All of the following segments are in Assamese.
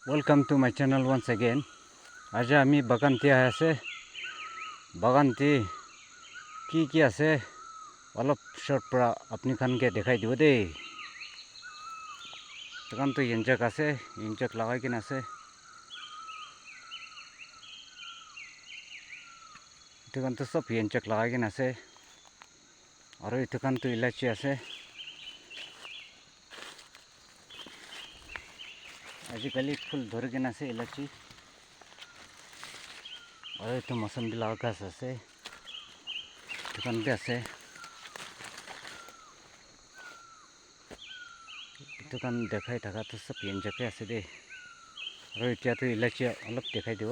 Welcome to my channel once again. আজি আমি বাগানটি আছে বাগানটি কি আছে অলপ পিছৰ পৰা আপুনি খানকে দেখাই দিব দেই। বাগানটো ইঞ্জেক আছে, ইঞ্জেক লগাই কিনে আছে। এইটো কানটো সব ইঞ্জেক লগাই কিনে আছে আৰু এইটো কানটো ইলাচি আছে। আজিকালি ফুল ধৰি কিনে আছে ইলাচি আৰু এইটো মৌচুমী লগা গাছ আছে, এইটো কানতে আছে। এইটো কান দেখাই থাকাটো সব ইঞ্জেকে আছে দেই। আৰু এতিয়াতো ইলাচি অলপ দেখাই দিব।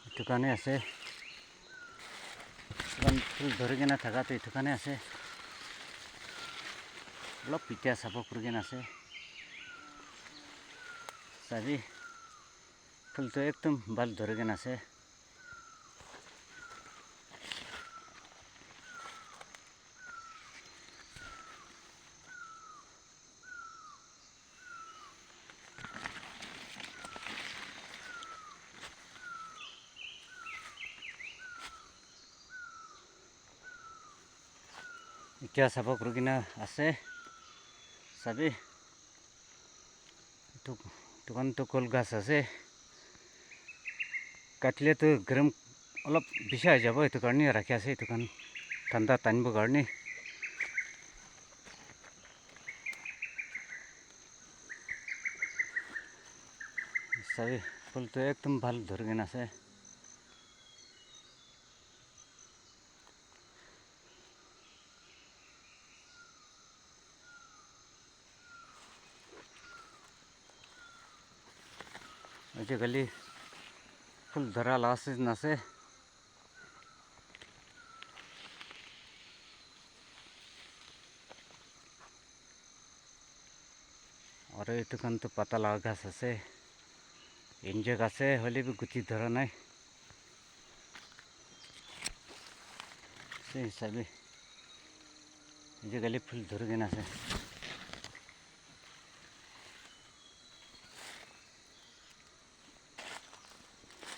এইটো কাৰণে আছে ফুল ধৰি কিনে থাকাটো এইটো কাৰণে আছে। অলপ পিঠা চাফ কৰি কিনে আছে চাবি ফুলটো একদম ভাল ধৰি কিনে আছে। এতিয়া চাফ কৰি কিনে আছে চাবি। দোকানটো কল গাছ আছে, কাটিলেতো গৰম অলপ বেছি হৈ যাব, এইটো কাৰণে ৰাখি আছে। এইটো কাৰণ ঠাণ্ডা টানিবৰ কাৰণে। চাবি ফুলটো একদম ভাল ধৰি কিনে আছে। আজিকালি ফুল ধৰা লাষ্ট চিজন আছে। আৰু এইটো কাৰণটো পাতা লগা গাছ আছে, ইঞ্জেক আছে, হ'লে বি গুটি ধৰা নাই। চাবি আজিকালি ফুল ধৰি কিনে আছে।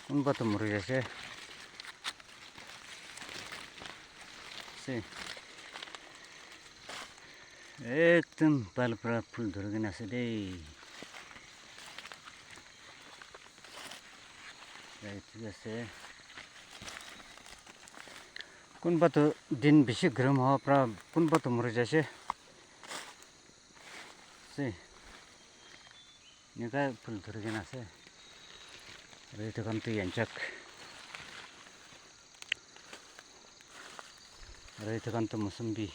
কোনোবাটো মৰি আছে। একদম ভাল পৰা ফুল ধৰি কিনে আছে দেই। ঠিক আছে, কোনোবাটো দিন বেছি গৰম হোৱাৰ পৰা কোনোবাটো মৰি যাইছে। এনেকুৱাই ফুল ধৰি কিনে আছে। আৰু এইটো কাৰণটো ইঞ্জেক, আৰু এইটো কাৰণটো মৌচুমী,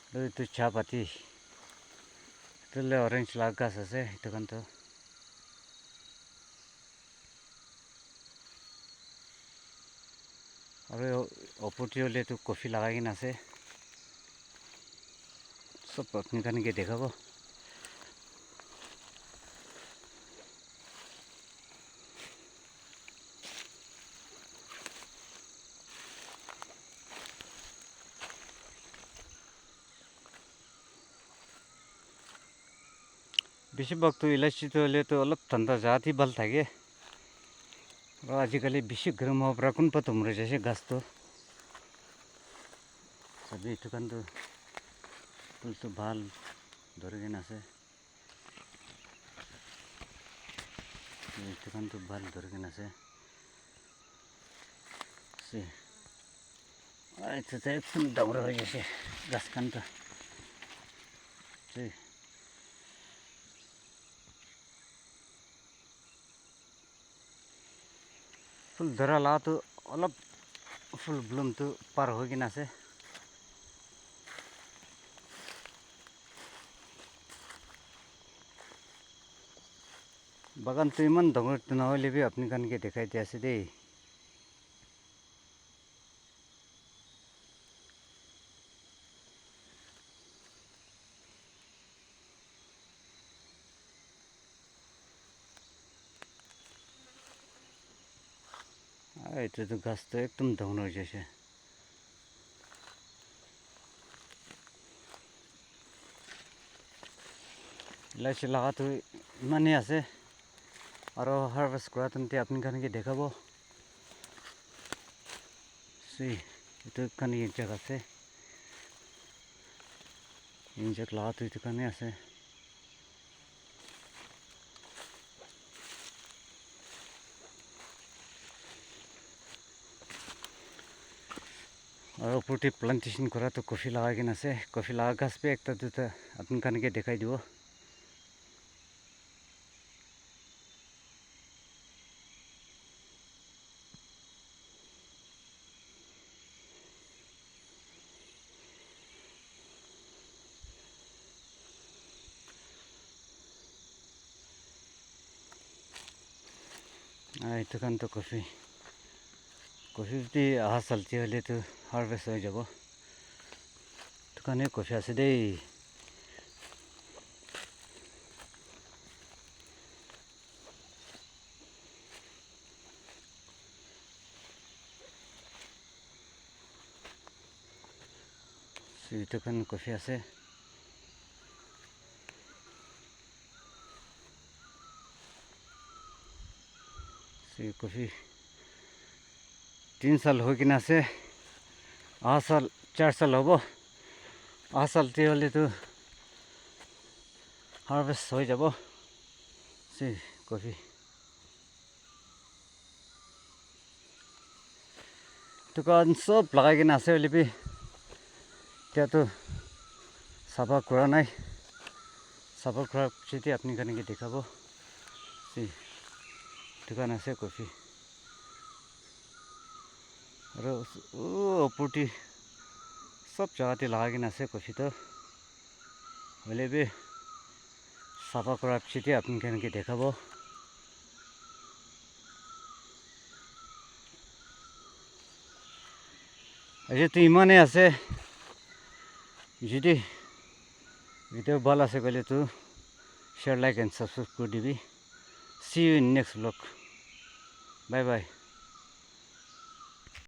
আৰু এইটো চাহপাতি, এইটো অৰেঞ্জ লগা গাছ আছে। এইটো কাৰণটো আৰু ওপৰতে হ'লে এইটো কফি লগাই কিনে আছে। সব আপুনি কানেকে দেখাব। বেছিভাগতো ইলাচিটো হ'লেতো অলপ ঠাণ্ডা জাগাত ভাল থাকে। আৰু আজিকালি বেছি গৰম হোৱাৰ পৰা কোনোবাটো মৰি যাইছে গাছটো। চাবি এইটো কাৰণটো ফুলটো ভাল ধৰি কিনে আছে। এইটো কাৰণটো ভাল ধৰি কিনে আছে। এইটোতো একদম ডাঙৰ হৈ গৈছে গাছ খানটো। ফুল ধৰা লাগাটো অলপ ফুল ব্লুমটো পাৰ হৈ কিনে আছে। বাগানটো ইমান ডাঙৰ নহ'লে বি আপুনি কানেকে দেখাই দি আছে দেই। এইটোতো গাছটো একদম ডাঙৰ হৈ যাইছে। ইলাচি লগাটো ইমানেই আছে আৰু হাৰ্ভেষ্ট কৰা তেন্তে আপুনি কাৰণে দেখাব এইটো কাৰণে ইঞ্জাক আছে ইঞ্জাক লগাটো এইটো কাৰণে আছে আৰু ওপৰতে প্লান্টেশ্যন কৰাটো কফি লগাই কিনে আছে কফি লগা গাছ বি একটা দুটা আপুনি কাৰণে দেখাই দিব এইটো কাৰণেতো কফি যদি অহা চালতি হ'লেতো হাৰ্ভেষ্ট হৈ যাব এইটো কাৰণে কফি আছে দেই এইটো কাৰণে কফি আছে কফি 3 साल हो किना से 8 साल 4 साल हो 8 साल ती होले तो हार्वेस्ट हो जाबो से कफी दुकान सब लगाई किना আছে হলিবি এতিয়াতো সাফা কৰা নাই সাফা কৰাৰ পিছতে আপুনি কেনেকৈ দেখাব দোকান আছে কফি আৰু ওপৰতে সব জায়গাতে লাগাই কিনে আছে কফিটো হলিবি সাফা কৰাৰ পিছতে আপুনি কেনেকৈ দেখাব আজিতো ইমানেই আছে যদি ভিডিও ভাল আছে গ'লে তো share like and subscribe কৰি দিবি see you in next vlog bye bye